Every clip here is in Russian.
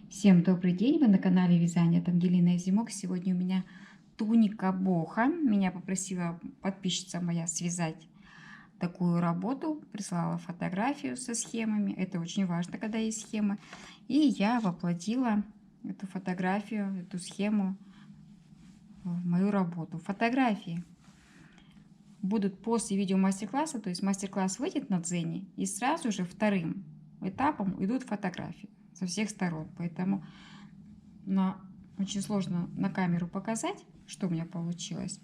Всем добрый день! Вы на канале Вязание от Ангелины Азимок. Сегодня у меня туника боха. Меня попросила подписчица моя связать такую работу. Прислала фотографию со схемами. Это очень важно, когда есть схемы. И я воплотила эту фотографию, эту схему в мою работу. Фотографии будут после видео мастер-класса, то есть мастер-класс выйдет на Дзене, и сразу же вторым этапом идут фотографии со всех сторон. Поэтому очень сложно на камеру показать, что у меня получилось.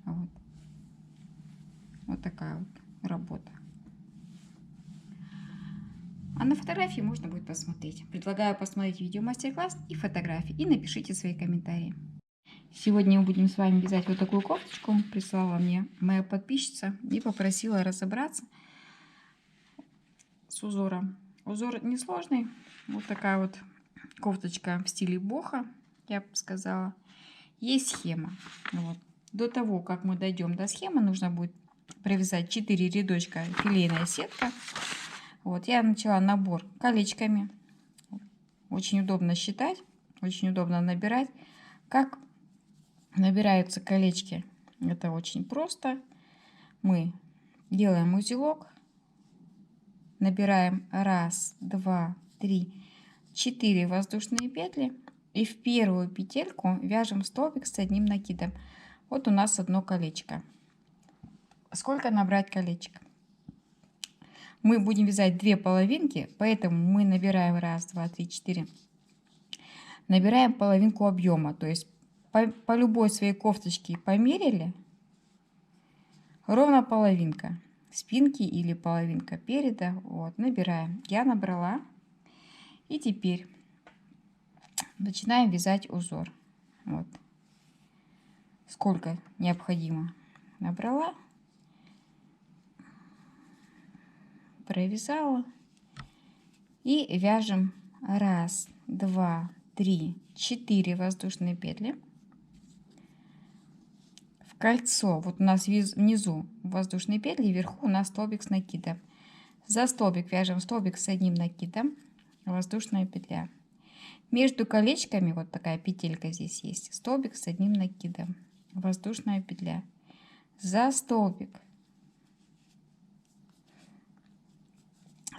Вот такая вот работа. А на фотографии можно будет посмотреть. Предлагаю посмотреть видео мастер-класс и фотографии. И напишите свои комментарии. Сегодня мы будем с вами вязать вот такую кофточку. Прислала мне моя подписчица и попросила разобраться с узором. Узор несложный. Вот такая вот кофточка в стиле боха, я бы сказала. Есть схема. Вот. До того, как мы дойдем до схемы, нужно будет провязать 4 рядочка филейная сетка. Вот, я начала набор колечками. Очень удобно считать, очень удобно набирать. Как набираются колечки? Это очень просто. Мы делаем узелок, набираем 1, 2, 3, 4 воздушные петли и в первую петельку вяжем столбик с одним накидом. Вот у нас одно колечко. Сколько набрать колечек? Мы будем вязать 2 половинки, поэтому мы набираем 1, 2, 3, 4. Набираем половинку объема, то есть по любой своей кофточке померили, ровно половинка спинки или половинка переда. Вот, набираем. Я набрала. И теперь начинаем вязать узор. Вот. Сколько необходимо. Набрала. Провязала. И вяжем 1, 2, 3, 4 воздушные петли. В кольцо, вот у нас внизу воздушные петли, вверху у нас столбик с накидом. За столбик вяжем столбик с одним накидом, воздушная петля. Между колечками, вот такая петелька здесь есть, столбик с одним накидом, воздушная петля. За столбик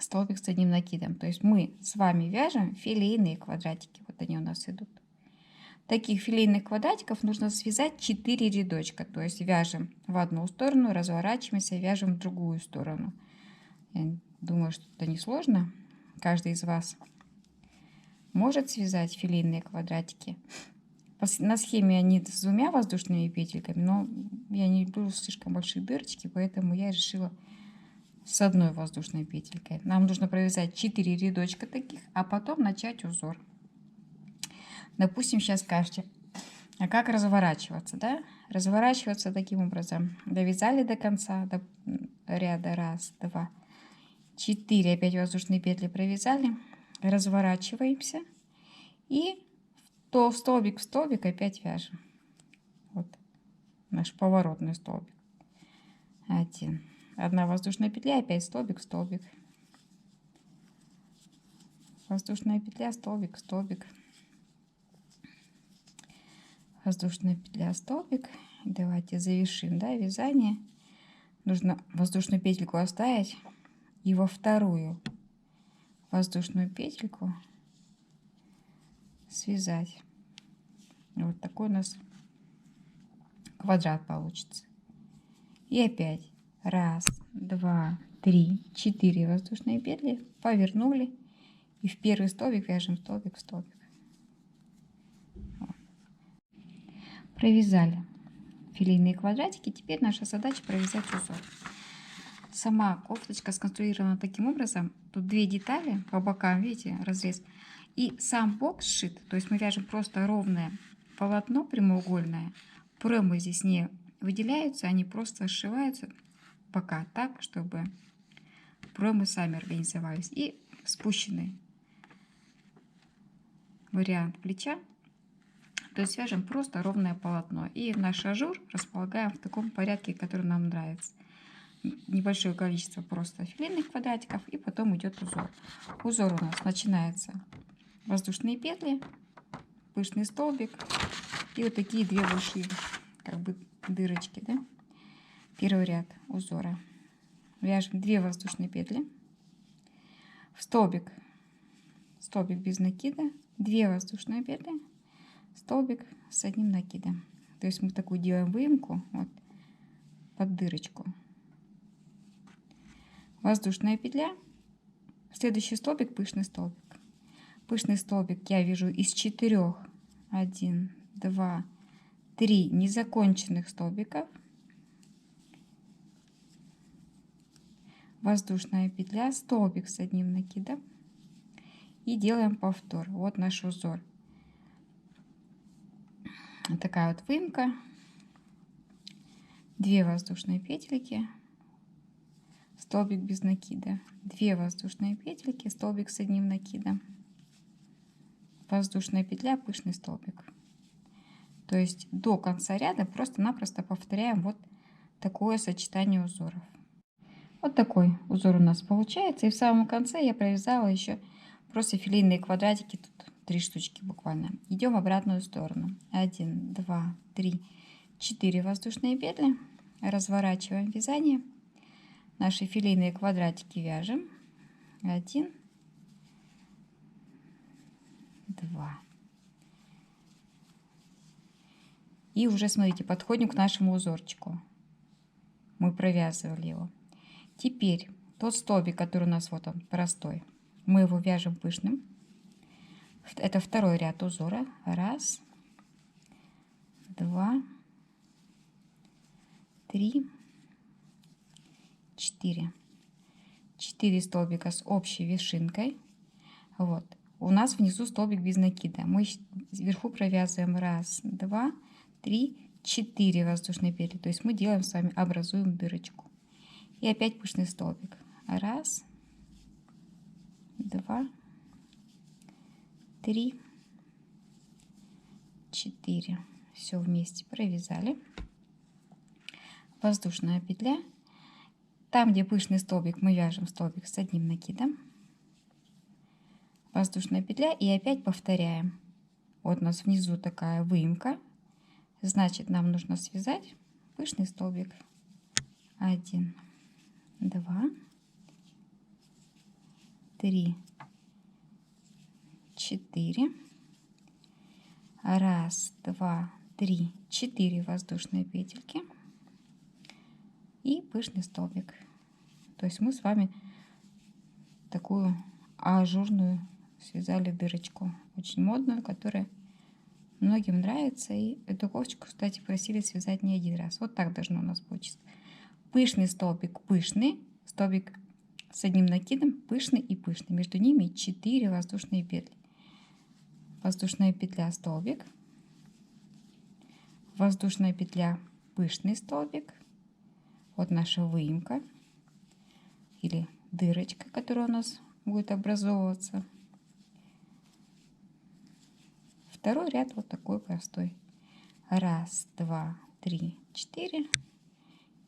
столбик с одним накидом. То есть мы с вами вяжем филейные квадратики. Вот они у нас идут. Таких филейных квадратиков нужно связать 4 рядочка. То есть вяжем в одну сторону, разворачиваемся, вяжем в другую сторону. Я думаю, что это несложно. Каждый из вас может связать филейные квадратики. На схеме они с 2 воздушными петельками, но я не люблю слишком большие дырочки, поэтому я решила с 1 воздушной петелькой. Нам нужно провязать 4 рядочка таких, а потом начать узор. Допустим, сейчас скажете, а как разворачиваться, да? Разворачиваться таким образом. Довязали до конца, до ряда 1, 2, 4, опять воздушные петли провязали. Разворачиваемся и в столбик опять вяжем. Вот наш поворотный столбик. 1 воздушная петля, опять столбик, столбик. Воздушная петля, столбик, столбик. Воздушная петля, столбик. Давайте завершим, да, вязание. Нужно воздушную петельку оставить и во вторую воздушную петельку связать. Вот такой у нас квадрат получится. И опять 1, 2, 3, 4 воздушные петли, повернули и в первый столбик вяжем столбик, столбик. Провязали филейные квадратики. Теперь наша задача провязать узор. Сама кофточка сконструирована таким образом. Тут 2 детали по бокам, видите, разрез. И сам бок сшит. То есть мы вяжем просто ровное полотно прямоугольное. Промы здесь не выделяются, они просто сшиваются бока так, чтобы промы сами организовались. И спущенный вариант плеча. То есть вяжем просто ровное полотно. И наш ажур располагаем в таком порядке, который нам нравится. Небольшое количество просто филейных квадратиков, и потом идет узор. Узор у нас начинается воздушные петли, пышный столбик и вот такие две большие как бы дырочки, да? Первый ряд узора. Вяжем 2 воздушные петли в столбик, столбик без накида, 2 воздушные петли, столбик с одним накидом. То есть мы такую делаем выемку вот под дырочку. Воздушная петля, следующий столбик пышный столбик. Пышный столбик я вяжу из 4, 1, 2, 3 незаконченных столбиков. Воздушная петля, столбик с одним накидом и делаем повтор. Вот наш узор. Вот такая вот выемка, 2 воздушные петельки, столбик без накида, 2 воздушные петельки, столбик с одним накидом, воздушная петля, пышный столбик. То есть до конца ряда просто-напросто повторяем вот такое сочетание узоров. Вот такой узор у нас получается. И в самом конце я провязала еще просто филейные квадратики. Тут 3 штучки буквально. Идем в обратную сторону. 1, 2, 3, 4 воздушные петли. Разворачиваем вязание. Наши филейные квадратики вяжем. 1, 2. И уже, смотрите, подходим к нашему узорчику. Мы провязывали его. Теперь тот столбик, который у нас вот он простой, мы его вяжем пышным. Это второй ряд узора. 1, 2, 3, 4. 4 столбика с общей вершинкой. Вот. У нас внизу столбик без накида. Мы вверху провязываем 1, 2, 3, 4 воздушные петли. То есть мы делаем с вами, образуем дырочку. И опять пышный столбик. 1, 2, 3, 4. Все вместе провязали. Воздушная петля. Там, где пышный столбик, мы вяжем столбик с одним накидом. Воздушная петля и опять повторяем. Вот у нас внизу такая выемка. Значит, нам нужно связать пышный столбик. 1, 2, 3, 4. 1, 2, 3, 4 воздушные петельки и пышный столбик. То есть мы с вами такую ажурную связали дырочку, очень модную, которая многим нравится. И эту кофточку, кстати, просили связать не один раз. Вот так должно у нас получиться. Пышный столбик, пышный столбик с одним накидом, пышный и пышный. Между ними 4 воздушные петли. Воздушная петля, столбик, воздушная петля, пышный столбик. Вот наша выемка или дырочка, которая у нас будет образовываться. Второй ряд вот такой простой. 1, 2, 3, 4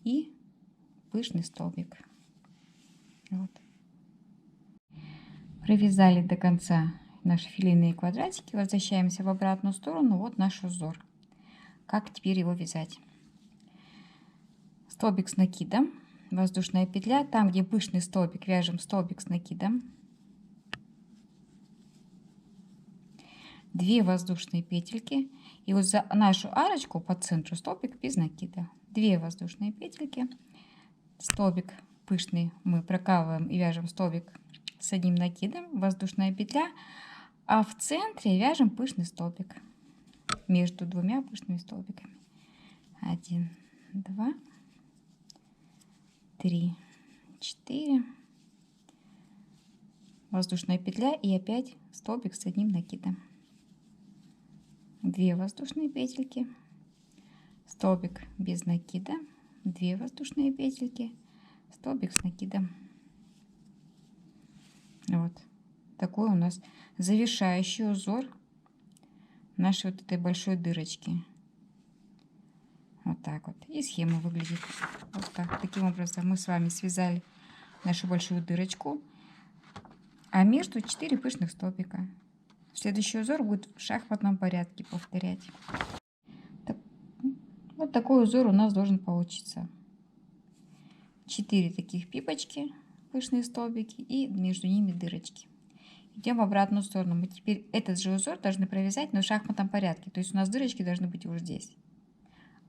и пышный столбик. Вот. Провязали до конца наши филейные квадратики. Возвращаемся в обратную сторону. Вот наш узор. Как теперь его вязать? Столбик с накидом, воздушная петля. Там, где пышный столбик, вяжем столбик с накидом. 2 воздушные петельки. И вот за нашу арочку по центру столбик без накида. 2 воздушные петельки. Столбик пышный мы прокалываем и вяжем столбик с одним накидом. Воздушная петля. А в центре вяжем пышный столбик между двумя пышными столбиками. 1, 2, 3, 4. Воздушная петля и опять столбик с одним накидом. 2 воздушные петельки, столбик без накида, 2 воздушные петельки, столбик с накидом. Вот такой у нас завершающий узор нашей вот этой большой дырочки. Вот так вот. И схема выглядит вот так. Таким образом мы с вами связали нашу большую дырочку, а между 4 пышных столбика. Следующий узор будет в шахматном порядке повторять. Вот такой узор у нас должен получиться. 4 таких пипочки, пышные столбики, и между ними дырочки. Идем в обратную сторону. Мы теперь этот же узор должны провязать, но в шахматном порядке. То есть у нас дырочки должны быть вот здесь.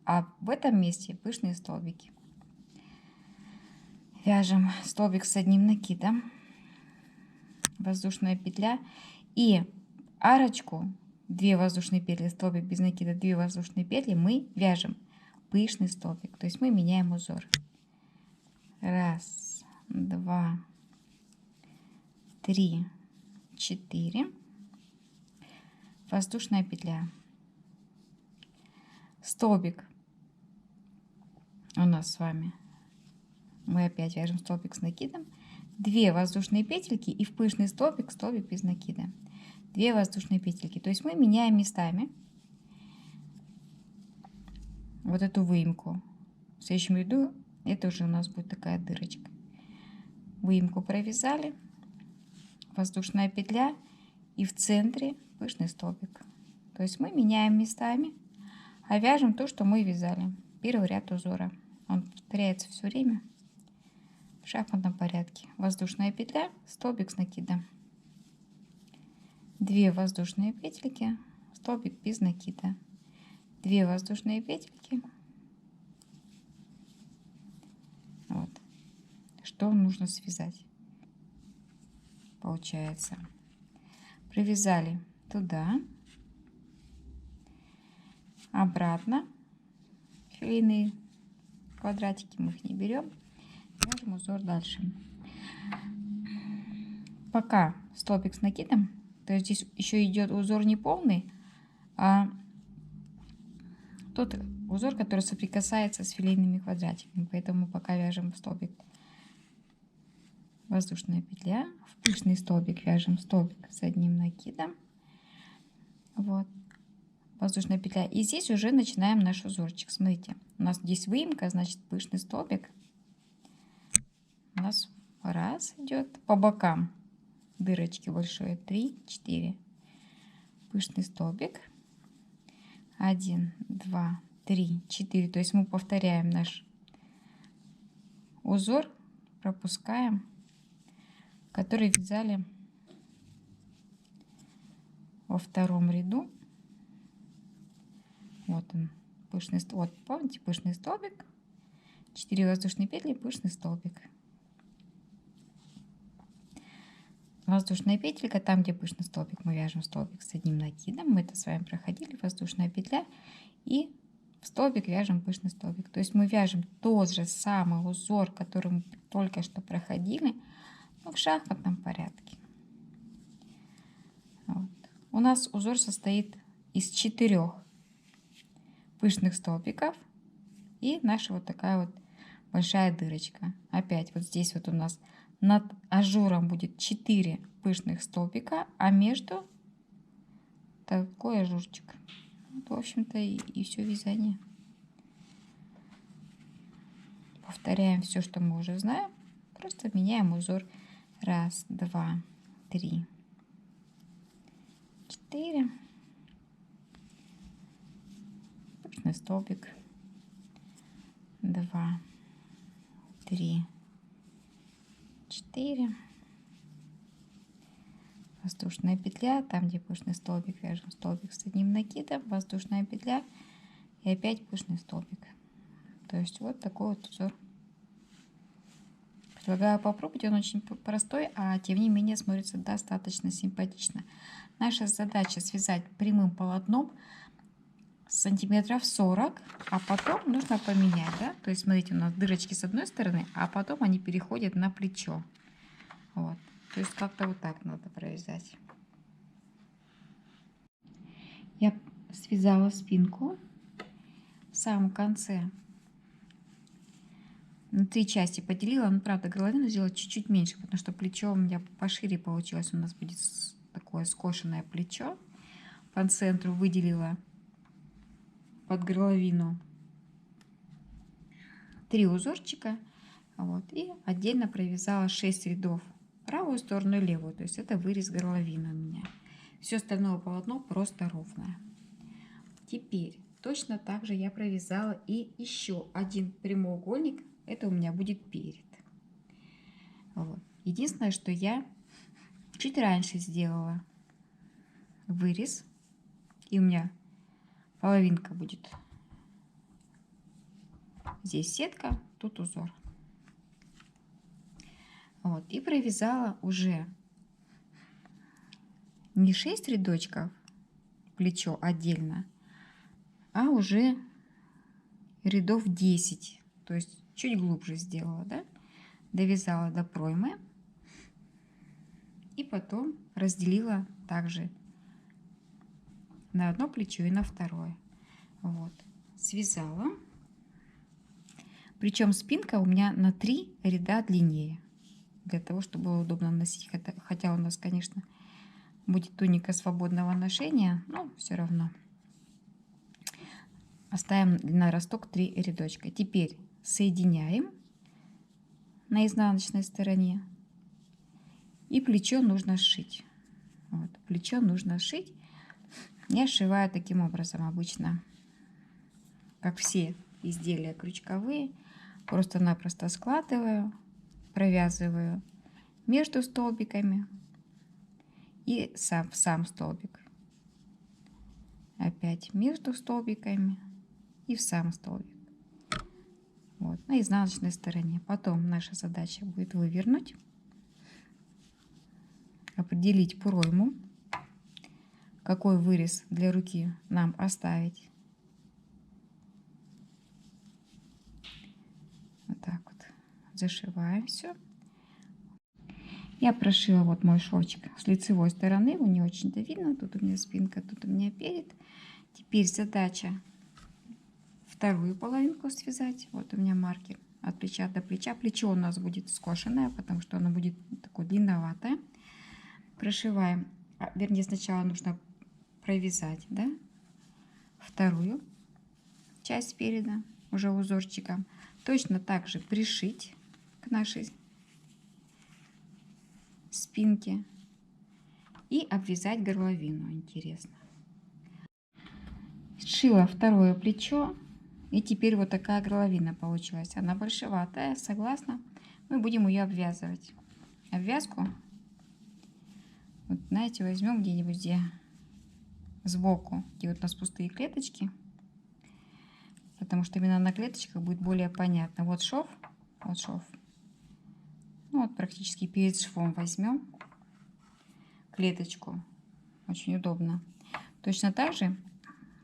А в этом месте пышные столбики. Вяжем столбик с одним накидом. Воздушная петля. И арочку, 2 воздушные петли, столбик без накида, 2 воздушные петли, мы вяжем пышный столбик. То есть мы меняем узор. 1, 2, 3, 4. Воздушная петля. Столбик у нас с вами. Мы опять вяжем столбик с накидом. 2 воздушные петельки и в пышный столбик, столбик без накида. 2 воздушные петельки. То есть мы меняем местами вот эту выемку. В следующем ряду это уже у нас будет такая дырочка. Выемку провязали, воздушная петля и в центре пышный столбик. То есть мы меняем местами, а вяжем то, что мы вязали. Первый ряд узора. Он повторяется все время в шахматном порядке. Воздушная петля, столбик с накидом. 2 воздушные петельки, столбик без накида. 2 воздушные петельки. Вот. Что нужно связать? Получается, провязали туда, обратно, филейные квадратики, мы их не берем, вяжем узор дальше. Пока столбик с накидом, то есть здесь еще идет узор не полный, а тот узор, который соприкасается с филейными квадратиками, поэтому пока вяжем столбик. Воздушная петля, в пышный столбик вяжем столбик с одним накидом, вот, воздушная петля, и здесь уже начинаем наш узорчик. Смотрите, у нас здесь выемка, значит пышный столбик у нас раз идет по бокам, дырочки большие, 3, 4, пышный столбик, 1, 2, 3, 4, то есть мы повторяем наш узор, пропускаем, который вязали во втором ряду. Вот он, пышный столбик. Вот, помните, пышный столбик, 4 воздушные петли, пышный столбик. Воздушная петелька, там, где пышный столбик, мы вяжем столбик с одним накидом. Мы это с вами проходили, воздушная петля, и в столбик вяжем пышный столбик. То есть мы вяжем тот же самый узор, который мы только что проходили, но в шахматном порядке. Вот. У нас узор состоит из 4 пышных столбиков и наша вот такая вот большая дырочка. Опять вот здесь вот у нас над ажуром будет 4 пышных столбика, а между такой ажурчик. Вот, в общем-то, и все вязание. Повторяем все, что мы уже знаем. Просто меняем узор. 1, 2, 3, 4. Пышный столбик. 2, 3, 4. Воздушная петля. Там, где пышный столбик, вяжем столбик с одним накидом. Воздушная петля. И опять пышный столбик. То есть вот такой вот узор. Предлагаю попробовать, он очень простой, а тем не менее смотрится достаточно симпатично. Наша задача связать прямым полотном сантиметров 40, а потом нужно поменять, да? То есть смотрите, у нас дырочки с одной стороны, а потом они переходят на плечо. Вот. То есть как-то вот так надо провязать. Я связала спинку в самом конце. На 3 части поделила, но правда горловину сделала чуть-чуть меньше, потому что плечо у меня пошире получилось. У нас будет такое скошенное плечо. По центру выделила под горловину 3 узорчика. Вот, и отдельно провязала 6 рядов правую сторону и левую. То есть это вырез горловины у меня. Все остальное полотно просто ровное. Теперь точно так же я провязала и еще один прямоугольник. Это у меня будет перед. Вот. Единственное, что я чуть раньше сделала вырез, и у меня половинка будет. Здесь сетка, тут узор. Вот. И провязала уже не 6 рядочков плечо отдельно, а уже рядов 10. То есть чуть глубже сделала, да? Довязала до проймы. И потом разделила также на одно плечо и на второе. Вот. Связала. Причем спинка у меня на 3 ряда длиннее. Для того, чтобы было удобно носить. Хотя у нас, конечно, будет туника свободного ношения, но все равно. Оставим на росток 3 рядочка. Теперь соединяем на изнаночной стороне. И плечо нужно сшить. Вот. Плечо нужно сшить. Я сшиваю таким образом обычно, как все изделия крючковые. Просто-напросто складываю, провязываю между столбиками и сам столбик. Опять между столбиками и в сам столбик. Вот, на изнаночной стороне. Потом наша задача будет вывернуть, определить пройму, какой вырез для руки нам оставить. Вот так вот зашиваем все. Я прошила вот мой шовчик с лицевой стороны, его не очень-то видно. Тут у меня спинка, тут у меня перед. Теперь задача вторую половинку связать. Вот у меня маркер от плеча до плеча. Плечо у нас будет скошенное, потому что оно будет такое длинноватое. Прошиваем, вернее, сначала нужно провязать, да, вторую часть переда уже узорчиком. Точно так же пришить к нашей спинке и обвязать горловину. Интересно. Сшила второе плечо, и теперь вот такая горловина получилась. Она большеватая, согласна. Мы будем ее обвязывать. Обвязку, вот знаете, возьмем где-нибудь где сбоку, где вот у нас пустые клеточки, потому что именно на клеточках будет более понятно. Вот шов, вот шов. Ну вот практически перед швом возьмем клеточку. Очень удобно. Точно так же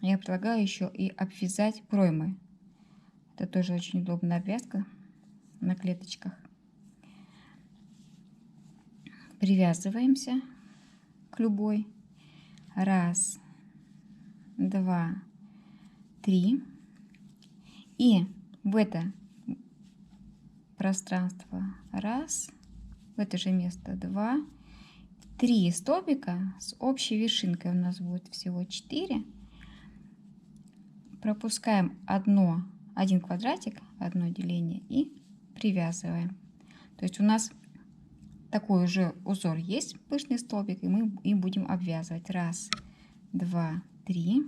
я предлагаю еще и обвязать проймы. Это тоже очень удобная обвязка на клеточках. Привязываемся к любой. Раз, два, три. И в это пространство раз, в это же место два, 3 столбика с общей вершинкой у нас будет всего 4. Пропускаем один квадратик, одно деление и привязываем. То есть у нас такой уже узор есть, пышный столбик, и мы им будем обвязывать. Раз, два, три.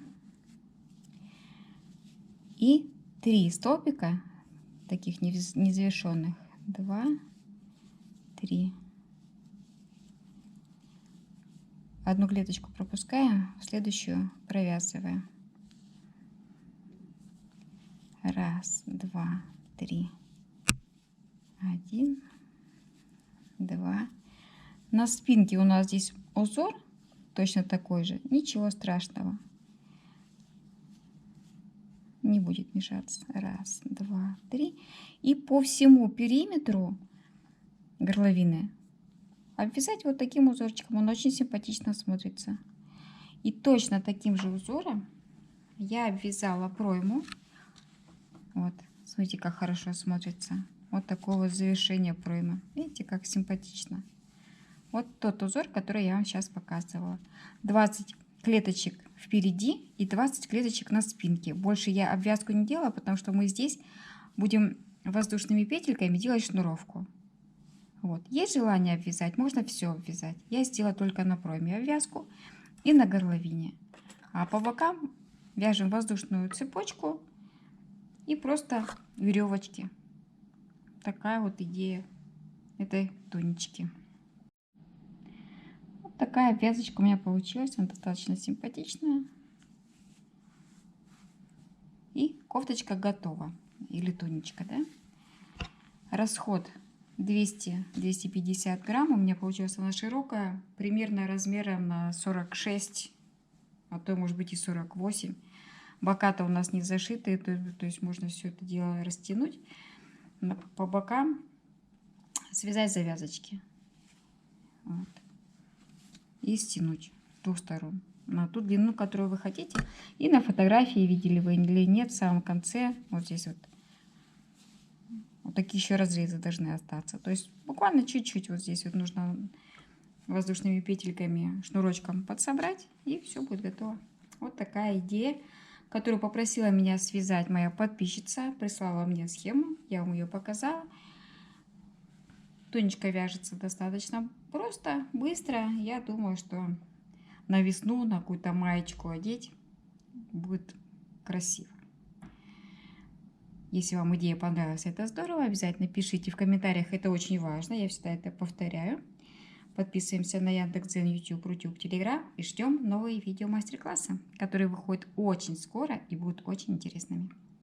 И 3 столбика таких незавершенных. 2, 3. Одну клеточку пропускаем, следующую провязываем. Раз, два, три. 1, 2. На спинке у нас здесь узор точно такой же. Ничего страшного. Не будет мешаться. Раз, два, три. И по всему периметру горловины обвязать вот таким узорчиком. Он очень симпатично смотрится. И точно таким же узором я обвязала пройму. Вот, смотрите, как хорошо смотрится. Вот такое вот завершение проймы. Видите, как симпатично. Вот тот узор, который я вам сейчас показывала. 20 клеточек впереди и 20 клеточек на спинке. Больше я обвязку не делала, потому что мы здесь будем воздушными петельками делать шнуровку. Вот. Есть желание обвязать, можно все обвязать. Я сделала только на пройме обвязку. и на горловине. А по бокам вяжем воздушную цепочку и просто веревочки. Такая вот идея этой тунички. Вот такая вязочка у меня получилась, она достаточно симпатичная. И кофточка готова, или туничка, да? Расход 200-250 грамм. У меня получилась она широкая, примерно размером на 46, а то может быть и 48. Бока-то у нас не зашитые, то есть можно все это дело растянуть. По бокам связать завязочки. Вот. И стянуть с двух сторон на ту длину, которую вы хотите. И на фотографии, видели вы или нет, в самом конце, вот здесь вот такие еще разрезы должны остаться. То есть буквально чуть-чуть вот здесь вот нужно воздушными петельками, шнурочком подсобрать, и все будет готово. Вот такая идея, которую попросила меня связать моя подписчица, прислала мне схему, я вам ее показала. Туничка вяжется достаточно просто, быстро. Я думаю, что на весну, на какую-то маечку одеть будет красиво. Если вам идея понравилась, это здорово. Обязательно пишите в комментариях, это очень важно. Я всегда это повторяю. Подписываемся на Яндекс.Дзен, YouTube, Рутюб, Телеграм и ждем новые видео мастер-классы, которые выходят очень скоро и будут очень интересными.